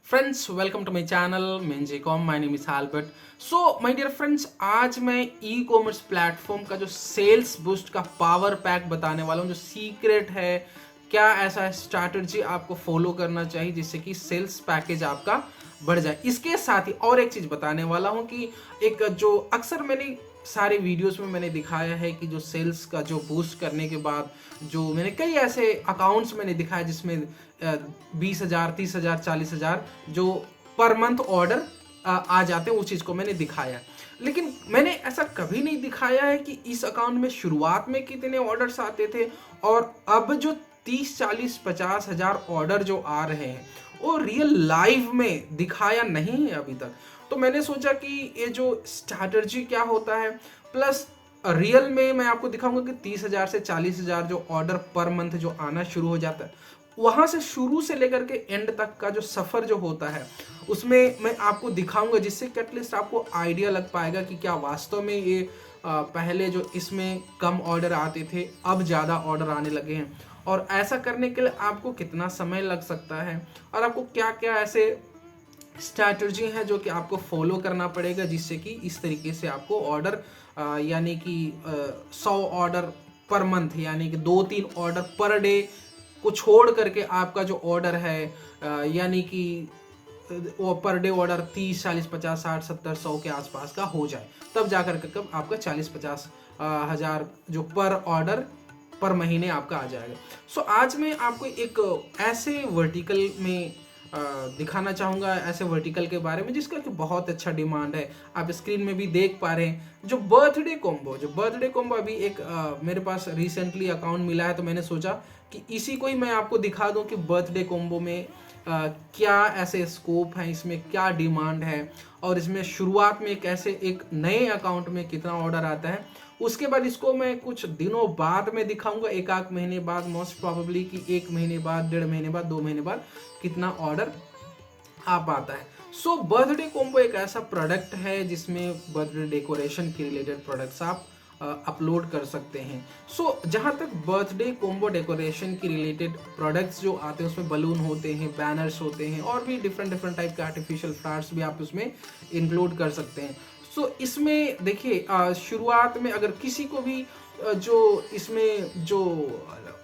Friends, welcome to my channel मेंजीकॉम। My name is Albert. So my dear friends, आज मैं e commerce platform का जो sales boost का पावर पैक बताने वाला हूँ, जो सीक्रेट है। क्या ऐसा स्ट्रैटेजी आपको फॉलो करना चाहिए जिससे कि सेल्स पैकेज आपका बढ़ जाए। इसके साथ ही और एक चीज़ बताने वाला हूँ कि एक जो अक्सर मैंने सारे वीडियोस में मैंने दिखाया है कि जो सेल्स का जो बूस्ट करने के बाद जो मैंने कई ऐसे अकाउंट्स मैंने दिखाया जिसमें 20,000, 30,000, 40,000 जो पर मंथ ऑर्डर आ जाते हैं, उस चीज़ को मैंने दिखाया। लेकिन मैंने ऐसा कभी नहीं दिखाया है कि इस अकाउंट में शुरुआत में कितने ऑर्डर्स आते थे और अब जो 30, 40, 50,000 ऑर्डर जो आ रहे हैं वो रियल लाइव में दिखाया नहीं है अभी तक। तो मैंने सोचा कि ये जो स्ट्रैटेजी क्या होता है, प्लस रियल में मैं आपको दिखाऊंगा कि 30,000 से 40,000 जो ऑर्डर पर मंथ जो आना शुरू हो जाता है, वहां से शुरू से लेकर के एंड तक का जो सफर जो होता है उसमें मैं आपको दिखाऊंगा, जिससे कि एटलीस्ट आपको आइडिया लग पाएगा कि क्या वास्तव में ये पहले जो इसमें कम ऑर्डर आते थे अब ज़्यादा ऑर्डर आने लगे हैं, और ऐसा करने के लिए आपको कितना समय लग सकता है और आपको क्या क्या ऐसे स्ट्रैटेजी है जो कि आपको फॉलो करना पड़ेगा जिससे कि इस तरीके से आपको ऑर्डर यानी कि 100 ऑर्डर पर मंथ, यानी कि 2-3 ऑर्डर पर डे को छोड़ करके आपका जो ऑर्डर है यानी कि वो पर डे ऑर्डर 30, 40, 50, 60, 70, 100 के आसपास का हो जाए, तब जाकर के कब आपका 40-50 हज़ार जो पर ऑर्डर पर महीने आपका आ जाएगा। सो आज मैं आपको एक ऐसे वर्टिकल में दिखाना चाहूँगा, ऐसे वर्टिकल के बारे में जिसका कि बहुत अच्छा डिमांड है। आप स्क्रीन में भी देख पा रहे हैं जो बर्थडे कॉम्बो अभी एक मेरे पास रिसेंटली अकाउंट मिला है, तो मैंने सोचा कि इसी को ही मैं आपको दिखा दूं कि बर्थडे कॉम्बो में क्या ऐसे स्कोप है, इसमें क्या डिमांड है और इसमें शुरुआत में कैसे एक नए अकाउंट में कितना ऑर्डर आता है। उसके बाद इसको मैं कुछ दिनों बाद में दिखाऊंगा, एक आध महीने बाद, मोस्ट प्रोबेबली कि 1 महीने बाद, 1.5 महीने बाद, 2 महीने बाद कितना ऑर्डर आ पाता है। सो बर्थडे कॉम्बो एक ऐसा प्रोडक्ट है जिसमें बर्थडे डेकोरेशन के रिलेटेड प्रोडक्ट्स आप अपलोड कर सकते हैं। सो जहाँ तक बर्थडे कॉम्बो डेकोरेशन की रिलेटेड प्रोडक्ट्स जो आते हैं उसमें बलून होते हैं, बैनर्स होते हैं और भी डिफरेंट डिफरेंट टाइप के आर्टिफिशियल फ्लावर्स भी आप उसमें इंक्लूड कर सकते हैं। सो इसमें देखिए, शुरुआत में अगर किसी को भी जो इसमें जो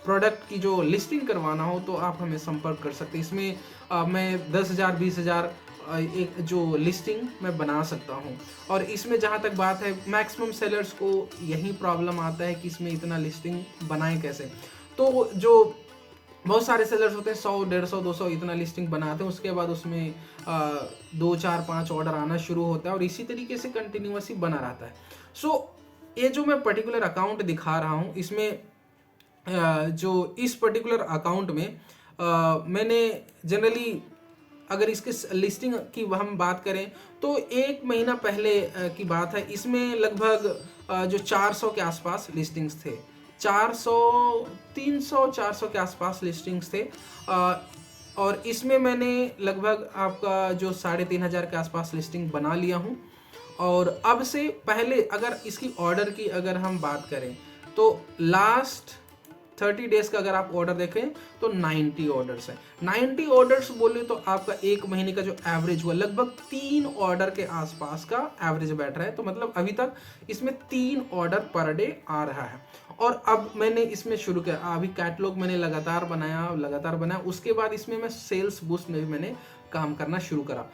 प्रोडक्ट की जो लिस्टिंग करवाना हो तो आप हमें संपर्क कर सकते हैं। इसमें मैं 10,000, 20,000 एक जो लिस्टिंग मैं बना सकता हूँ। और इसमें जहाँ तक बात है, मैक्सिमम सेलर्स को यही प्रॉब्लम आता है कि इसमें इतना लिस्टिंग बनाएं कैसे। तो जो बहुत सारे सेलर्स होते हैं 100, 150, 200 इतना लिस्टिंग बनाते हैं, उसके बाद उसमें 2, 4, 5 ऑर्डर आना शुरू होता है और इसी तरीके से कंटिन्यूसली बना रहता है। सो ये जो मैं पर्टिकुलर अकाउंट दिखा रहा हूँ, इसमें जो इस पर्टिकुलर अकाउंट में मैंने जनरली, अगर इसके लिस्टिंग की हम बात करें तो 1 महीना पहले की बात है, इसमें लगभग जो 400 के आसपास लिस्टिंग्स थे। 400, 300, 400 के आसपास लिस्टिंग्स थे। और इसमें मैंने लगभग आपका जो 3,500 के आसपास लिस्टिंग बना लिया हूँ। और अब से पहले अगर इसकी ऑर्डर की अगर हम बात करें तो लास्ट 30 डेज का अगर आप ऑर्डर देखें तो 90 ऑर्डर्स हैं। 90 ऑर्डर्स बोले तो आपका 1 महीने का जो एवरेज हुआ लगभग 3 ऑर्डर के आसपास का एवरेज बैठ रहा है। तो मतलब अभी तक इसमें 3 ऑर्डर पर डे आ रहा है। और अब मैंने इसमें शुरू किया, अभी कैटलॉग मैंने लगातार बनाया, उसके बाद इसमें मैं सेल्स बूस्ट में भी मैंने काम करना शुरू करा।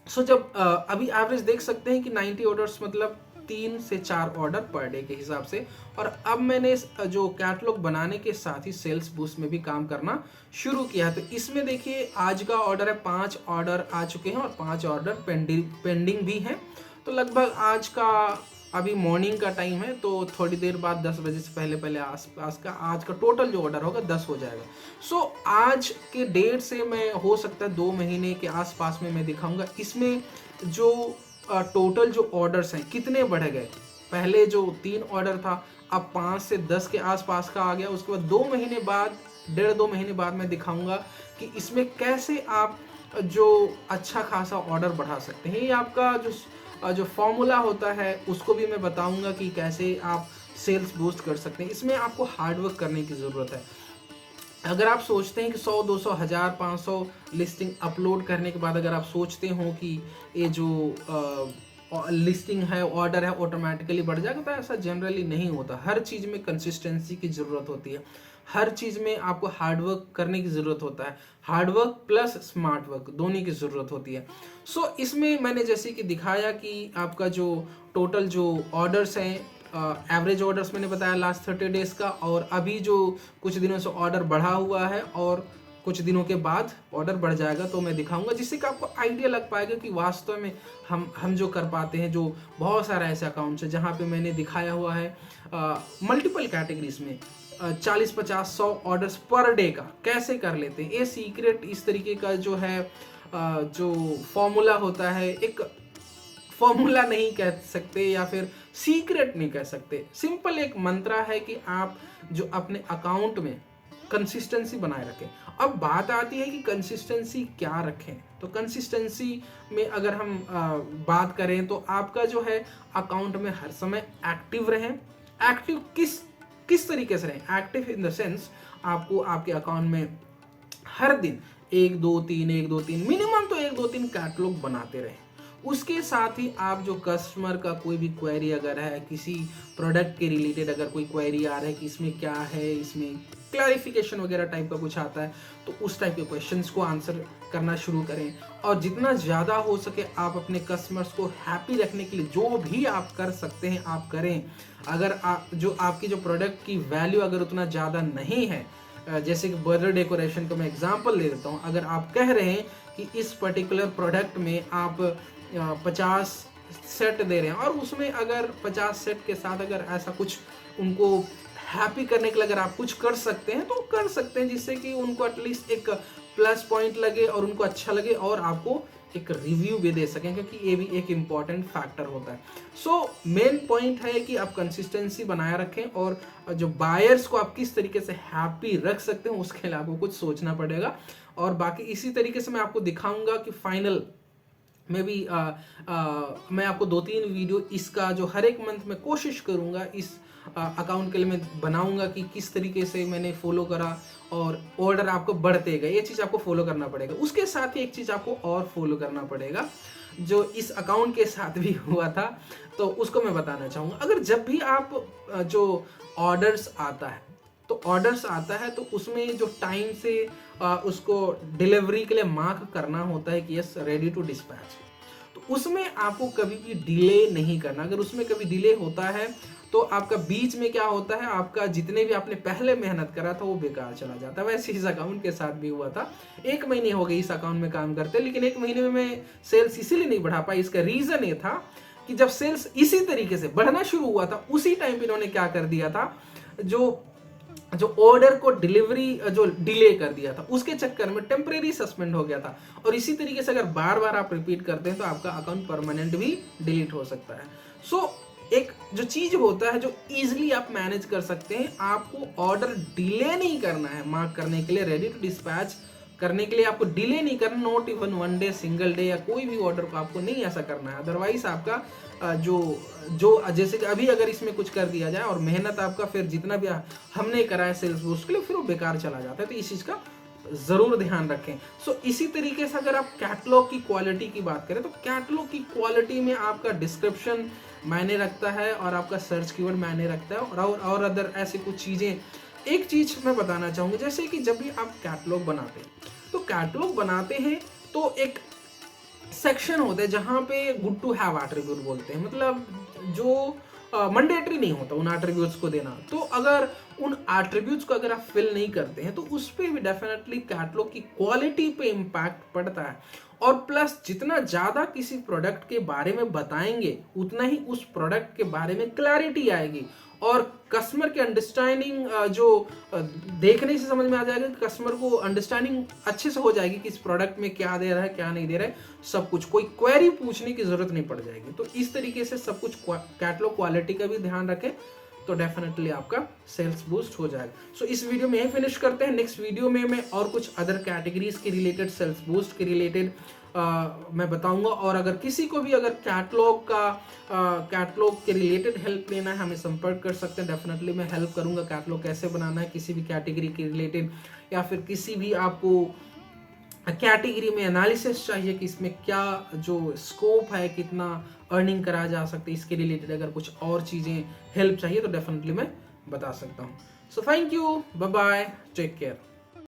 सो जब अभी एवरेज देख सकते हैं कि 90 ऑर्डर्स मतलब 3 से 4 ऑर्डर पर डे के हिसाब से। और अब मैंने जो कैटलॉग बनाने के साथ ही सेल्स बूस्ट में भी काम करना शुरू किया है। तो इसमें देखिए, आज का ऑर्डर है, 5 ऑर्डर आ चुके हैं और 5 ऑर्डर पेंडिंग भी हैं। तो लगभग आज का अभी मॉर्निंग का टाइम है, तो थोड़ी देर बाद 10 बजे से पहले पहले आसपास का आज का टोटल जो ऑर्डर होगा 10 हो जाएगा। सो आज के डेट से मैं हो सकता है 2 महीने के आसपास में मैं दिखाऊंगा इसमें जो टोटल जो ऑर्डर्स हैं कितने बढ़ गए। पहले जो 3 ऑर्डर था अब 5 से 10 के आसपास का आ गया। उसके बाद 2 महीने बाद, 1.5-2 महीने बाद मैं दिखाऊंगा कि इसमें कैसे आप जो अच्छा खासा ऑर्डर बढ़ा सकते हैं। ये आपका जो फॉर्मूला होता है उसको भी मैं बताऊंगा कि कैसे आप सेल्स बूस्ट कर सकते हैं। इसमें आपको हार्डवर्क करने की ज़रूरत है। अगर आप सोचते हैं कि 100 200 1000 500 लिस्टिंग अपलोड करने के बाद अगर आप सोचते हो कि ये जो लिस्टिंग है, ऑर्डर है, ऑटोमेटिकली बढ़ जाएगा, तो ऐसा जनरली नहीं होता। हर चीज़ में कंसिस्टेंसी की ज़रूरत होती है, हर चीज़ में आपको हार्डवर्क करने की ज़रूरत होता है, हार्डवर्क प्लस स्मार्ट वर्क दोनों की ज़रूरत होती है। सो इसमें मैंने जैसे कि दिखाया कि आपका जो टोटल जो ऑर्डर्स हैं, एवरेज ऑर्डर्स मैंने बताया लास्ट 30 डेज़ का, और अभी जो कुछ दिनों से ऑर्डर बढ़ा हुआ है और कुछ दिनों के बाद ऑर्डर बढ़ जाएगा, तो मैं दिखाऊंगा, जिससे कि आपको आइडिया लग पाएगा कि वास्तव में हम जो कर पाते हैं। जो बहुत सारे ऐसे अकाउंट्स हैं जहाँ पे मैंने दिखाया हुआ है मल्टीपल कैटेगरीज में 40 50 100 ऑर्डर्स पर डे का कैसे कर लेते हैं। ये सीक्रेट इस तरीके का जो है जो फॉर्मूला होता है, एक फॉर्मूला नहीं कह सकते या फिर सीक्रेट नहीं कह सकते, सिंपल एक मंत्रा है कि आप जो अपने अकाउंट में कंसिस्टेंसी बनाए रखें। अब बात आती है कि कंसिस्टेंसी क्या रखें, तो कंसिस्टेंसी में अगर हम बात करें तो आपका जो है अकाउंट में हर समय एक्टिव रहें। एक्टिव किस तरीके से रहें? एक्टिव इन द सेंस आपको आपके अकाउंट में हर दिन 1 2 3 मिनिमम तो 1 2 3 कैटलॉग बनाते रहें। उसके साथ ही आप जो कस्टमर का कोई भी क्वेरी अगर है, किसी प्रोडक्ट के रिलेटेड अगर कोई क्वेरी आ रहा है कि इसमें क्या है, इसमें क्लैरिफिकेशन वगैरह टाइप का कुछ आता है, तो उस टाइप के क्वेश्चंस को आंसर करना शुरू करें। और जितना ज़्यादा हो सके आप अपने कस्टमर्स को हैप्पी रखने के लिए जो भी आप कर सकते हैं आप करें। अगर आप जो आपकी जो प्रोडक्ट की वैल्यू अगर उतना ज़्यादा नहीं है, जैसे कि बर्थडे डेकोरेशन का मैं एग्जांपल ले देता हूँ, अगर आप कह रहे हैं कि इस पर्टिकुलर प्रोडक्ट में आप 50 सेट दे रहे हैं और उसमें अगर 50 सेट के साथ अगर ऐसा कुछ उनको हैप्पी करने के लिए अगर आप कुछ कर सकते हैं तो कर सकते हैं, जिससे कि उनको एटलीस्ट एक प्लस पॉइंट लगे और उनको अच्छा लगे और आपको एक रिव्यू भी दे सकें, क्योंकि ये भी एक इम्पॉर्टेंट फैक्टर होता है। सो मेन पॉइंट है कि आप कंसिस्टेंसी बनाए रखें और जो बायर्स को आप किस तरीके से हैप्पी रख सकते हैं उसके लिए आपको कुछ सोचना पड़ेगा। और बाकी इसी तरीके से मैं आपको दिखाऊंगा कि फाइनल में भी मैं आपको 2-3 वीडियो इसका जो हर एक मंथ में कोशिश करूंगा इस अकाउंट के लिए मैं बनाऊंगा कि किस तरीके से मैंने फॉलो करा और ऑर्डर आपको बढ़ते गए, ये चीज़ आपको फॉलो करना पड़ेगा। उसके साथ ही एक चीज़ आपको और फॉलो करना पड़ेगा जो इस अकाउंट के साथ भी हुआ था, तो उसको मैं बताना चाहूँगा। अगर जब भी आप जो ऑर्डर्स आता है तो उसमें जो टाइम से उसको डिलीवरी के लिए मार्क करना होता है कि यस रेडी टू डिस्पैच, तो उसमें आपको कभी भी डिले नहीं करना। अगर उसमें कभी डिले होता है तो आपका बीच में क्या होता है, आपका जितने भी आपने पहले मेहनत करा था वो बेकार चला जाता है। वैसे इस अकाउंट के साथ भी हुआ था। 1 महीने हो गए इस अकाउंट में काम करते, लेकिन 1 महीने में मैं सेल्स इसीलिए नहीं बढ़ा पाई। इसका रीजन ये था कि जब सेल्स इसी तरीके से बढ़ना शुरू हुआ था उसी टाइम पे इन्होंने क्या कर दिया था, जो ऑर्डर को डिलीवरी जो डिले कर दिया था उसके चक्कर में टेम्परेरी सस्पेंड हो गया था। और इसी तरीके से अगर बार बार आप रिपीट करते हैं तो आपका अकाउंट परमानेंट भी डिलीट हो सकता है। सो एक जो चीज होता है जो इजीली आप मैनेज कर सकते हैं, आपको ऑर्डर डिले नहीं करना है मार्क करने के लिए, रेडी टू डिस्पैच करने के लिए आपको डिले नहीं करना, not even 1 day, single day या कोई भी ऑर्डर को आपको नहीं ऐसा करना है। अदरवाइज आपका जो जैसे कि अभी अगर इसमें कुछ कर दिया जाए और मेहनत आपका फिर जितना भी हमने करा है सेल्स बूस्ट के लिए फिर वो बेकार चला जाता है, तो इस चीज़ का जरूर ध्यान रखें। सो इसी तरीके से अगर आप कैटलॉग की क्वालिटी की बात करें तो कैटलॉग की क्वालिटी में आपका डिस्क्रिप्शन मायने रखता है और आपका सर्च कीवर्ड मायने रखता है और अदर ऐसी कुछ चीज़ें। एक चीज़ मैं बताना चाहूँगा, जैसे कि जब भी आप कैटलॉग बनाते हैं तो कैटलॉग बनाते हैं तो एक सेक्शन होता है जहाँ पे गुड टू हैव एट्रीब्यूट बोलते हैं, मतलब जो मैंडेटरी नहीं होता उन एट्रीब्यूट्स को देना। तो अगर उन एट्रीब्यूट्स को अगर आप फिल नहीं करते हैं तो उस पर भी डेफिनेटली कैटलॉग की क्वालिटी पे इम्पैक्ट पड़ता है। और प्लस जितना ज़्यादा किसी प्रोडक्ट के बारे में बताएंगे उतना ही उस प्रोडक्ट के बारे में क्लैरिटी आएगी और कस्टमर की अंडरस्टैंडिंग जो देखने से समझ में आ जाएगा कि कस्टमर को अंडरस्टैंडिंग अच्छे से हो जाएगी कि इस प्रोडक्ट में क्या दे रहा है क्या नहीं दे रहा है, सब कुछ, कोई क्वेरी पूछने की जरूरत नहीं पड़ जाएगी। तो इस तरीके से सब कुछ कैटलॉग क्वालिटी का भी ध्यान रखें। तो डेफिनेटली आपका सेल्स बूस्ट हो जाएगा। सो इस वीडियो में यही फिनिश करते हैं। नेक्स्ट वीडियो में मैं और कुछ अदर कैटेगरीज के रिलेटेड, सेल्स बूस्ट के रिलेटेड मैं बताऊंगा। और अगर किसी को भी अगर कैटलॉग के रिलेटेड हेल्प लेना है, हमें संपर्क कर सकते हैं। डेफिनेटली मैं हेल्प करूंगा कैटलॉग कैसे बनाना है किसी भी कैटेगरी के रिलेटेड, या फिर किसी भी आपको कैटेगरी में एनालिसिस चाहिए कि इसमें क्या जो स्कोप है, कितना अर्निंग करा जा सकती है, इसके रिलेटेड अगर कुछ और चीज़ें हेल्प चाहिए तो डेफिनेटली मैं बता सकता हूँ। So thank you, bye bye, take care.